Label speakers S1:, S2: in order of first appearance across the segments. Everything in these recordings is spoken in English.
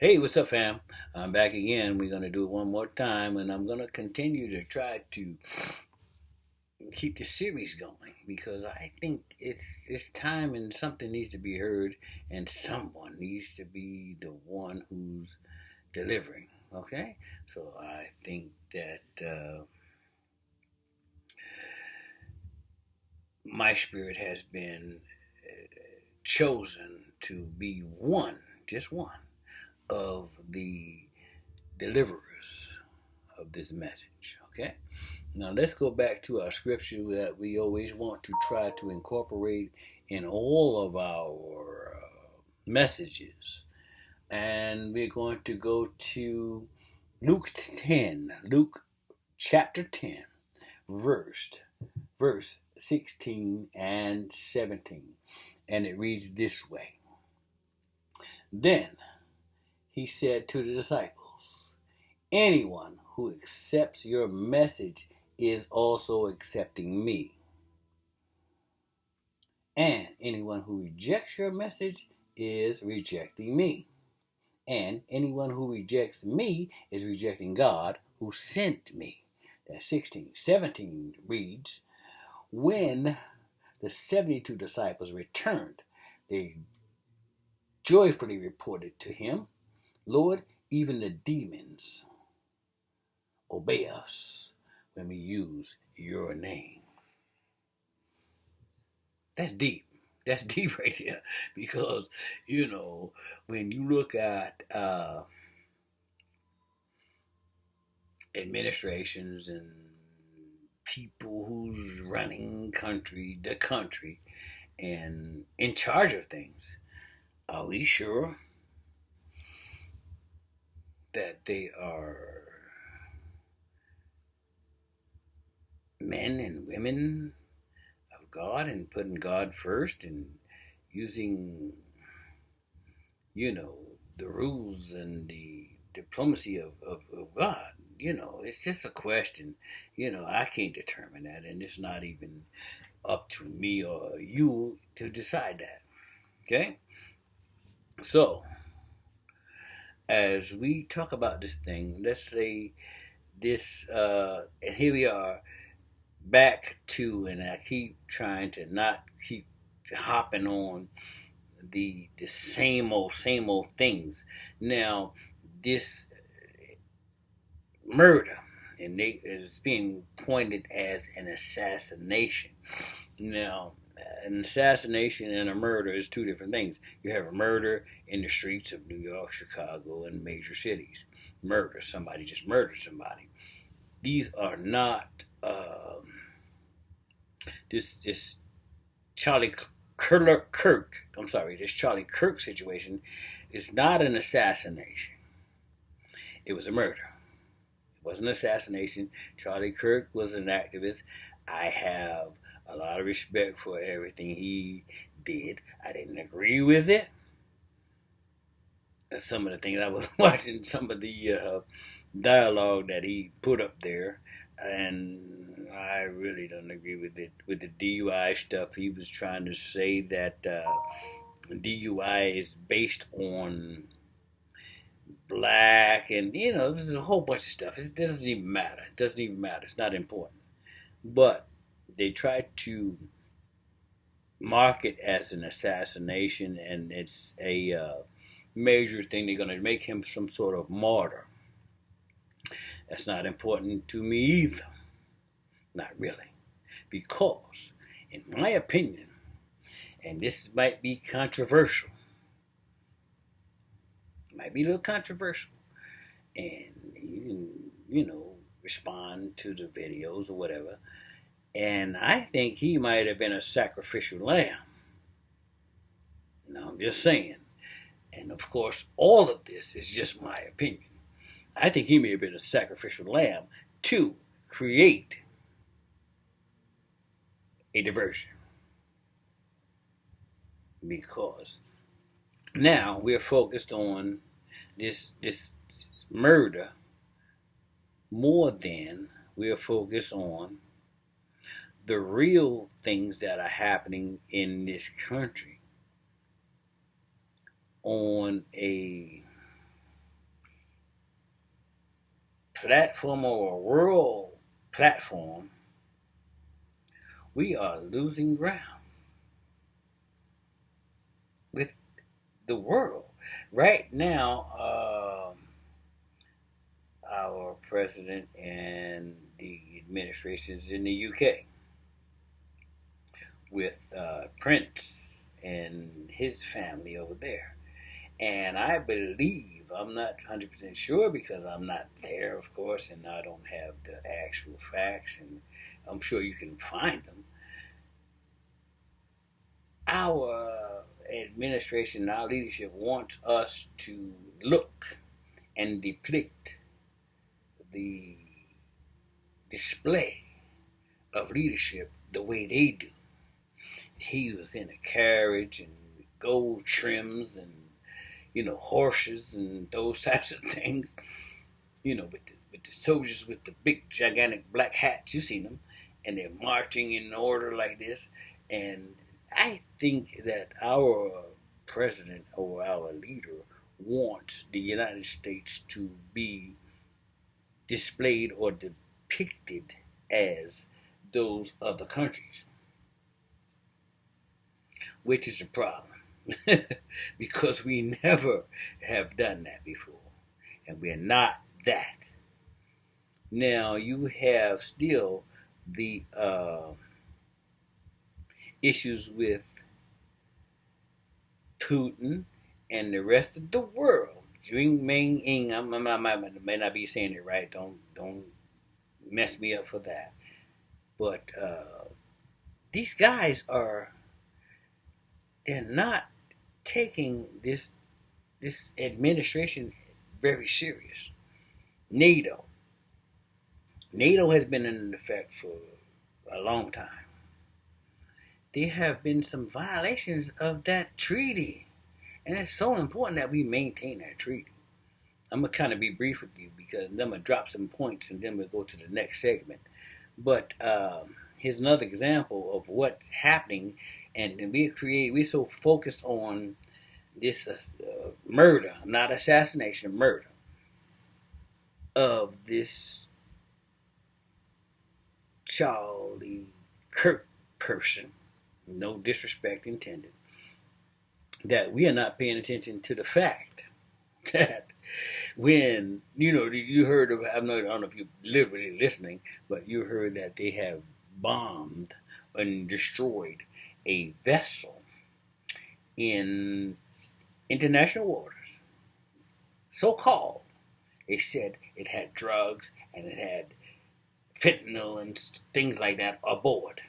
S1: Hey, what's up, fam? I'm back again. We're going to do it one more time, and I'm going to continue to try to keep the series going because I think it's time and something needs to be heard, and someone needs to be the one who's delivering. Okay? So I think that my spirit has been chosen to be one, just one, of the deliverers of this message. Okay? Now let's go back to our scripture that we always want to try to incorporate in all of our messages. And we're going to go to Luke 10, Luke chapter 10, verse, verse 16 and 17. And it reads this way. Then he said to the disciples, anyone who accepts your message is also accepting me. And anyone who rejects your message is rejecting me. And anyone who rejects me is rejecting God who sent me. That's 16. 17 reads, when the 72 disciples returned, they joyfully reported to him, Lord, even the demons obey us when we use your name. That's deep. That's deep right there. Because, when you look at administrations and people who's running the country, and in charge of things, are we sure that they are men and women of God and putting God first and using, the rules and the diplomacy of God? It's just a question. I can't determine that, and it's not even up to me or you to decide that. Okay? So, as we talk about this thing, let's say this, and here we are back to, and I keep trying to not keep hopping on the same old things. Now, this murder, and it's being pointed as an assassination. Now, an assassination and a murder is two different things. You have a murder in the streets of New York, Chicago, and major cities. Murder, somebody just murdered somebody. These are not this Charlie Kirk. I'm sorry, this Charlie Kirk situation is not an assassination. It was a murder. It wasn't an assassination. Charlie Kirk was an activist. I have a lot of respect for everything he did. I didn't agree with it. Some of the things I was watching, some of the dialogue that he put up there, and I really don't agree with it. With the DUI stuff, he was trying to say that DUI is based on black, and this is a whole bunch of stuff. It doesn't even matter. It doesn't even matter. It's not important. But they tried to mark it as an assassination, and it's a major thing. They're going to make him some sort of martyr. That's not important to me either. Not really. Because, in my opinion, and this might be controversial, might be a little controversial, and you can, respond to the videos or whatever. And I think he might have been a sacrificial lamb. Now, I'm just saying. And of course, all of this is just my opinion. I think he may have been a sacrificial lamb to create a diversion. Because now we're focused on this murder more than we're focused on the real things that are happening in this country on a platform or a world platform, we are losing ground with the world. Right now, our president and the administration is in the UK with Prince and his family over there. And I believe, I'm not 100% sure because I'm not there, of course, and I don't have the actual facts, and I'm sure you can find them. Our administration, our leadership wants us to look and depict the display of leadership the way they do. He was in a carriage and gold trims and horses and those types of things. With the soldiers with the big gigantic black hats, you seen them, and they're marching in order like this. And I think that our president or our leader wants the United States to be displayed or depicted as those other countries, which is a problem because we never have done that before, and we're not that. Now you have still the issues with Putin and the rest of the world. Jing Ming Ing, I may not be saying it right. Don't mess me up for that. But these guys they're not taking this administration very serious. NATO has been in effect for a long time. There have been some violations of that treaty, and it's so important that we maintain that treaty. I'm gonna kind of be brief with you because I'm gonna drop some points and then we'll go to the next segment. But here's another example of what's happening, and we're so focused on this murder, not assassination, murder of this Charlie Kirk person. No disrespect intended. That we are not paying attention to the fact that when you heard of, I don't know if you're literally listening, but you heard that they have bombed and destroyed a vessel in international waters, so called. They said it had drugs and it had fentanyl and things like that aboard.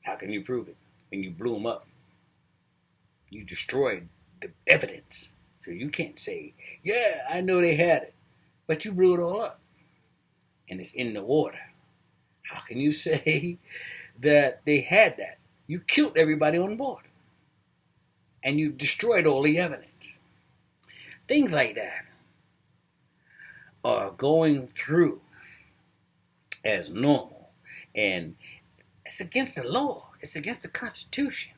S1: How can you prove it when you blew them up? You destroyed the evidence. So you can't say, yeah, I know they had it, but you blew it all up. And it's in the water. How can you say that they had that? You killed everybody on board. And you destroyed all the evidence. Things like that are going through as normal. And it's against the law. It's against the Constitution.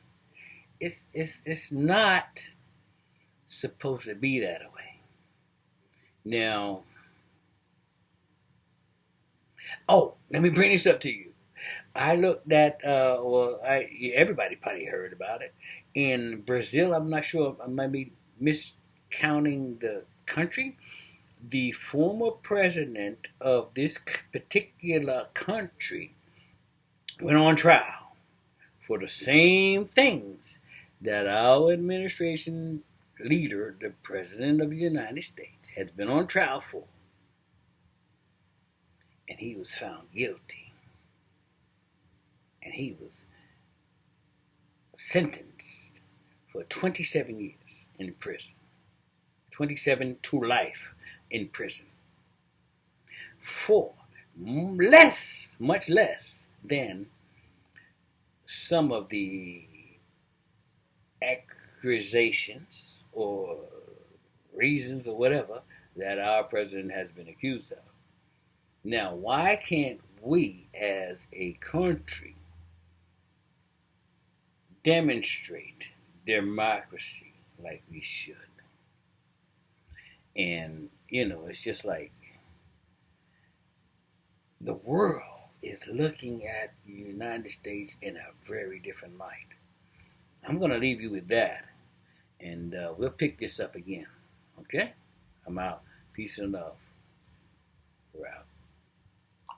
S1: It's not supposed to be that way. Now, let me bring this up to you. I looked at, everybody probably heard about it. In Brazil, I'm not sure, I might be miscounting the country. The former president of this particular country went on trial for the same things that our administration leader, the President of the United States, has been on trial for. And he was found guilty. And he was sentenced for 27 years in prison. 27 to life in prison. For much less than some of the accusations or reasons or whatever that our president has been accused of. Now, why can't we as a country demonstrate democracy like we should? And, it's just like the world is looking at the United States in a very different light. I'm going to leave you with that. And we'll pick this up again. Okay? I'm out. Peace and love. We're out.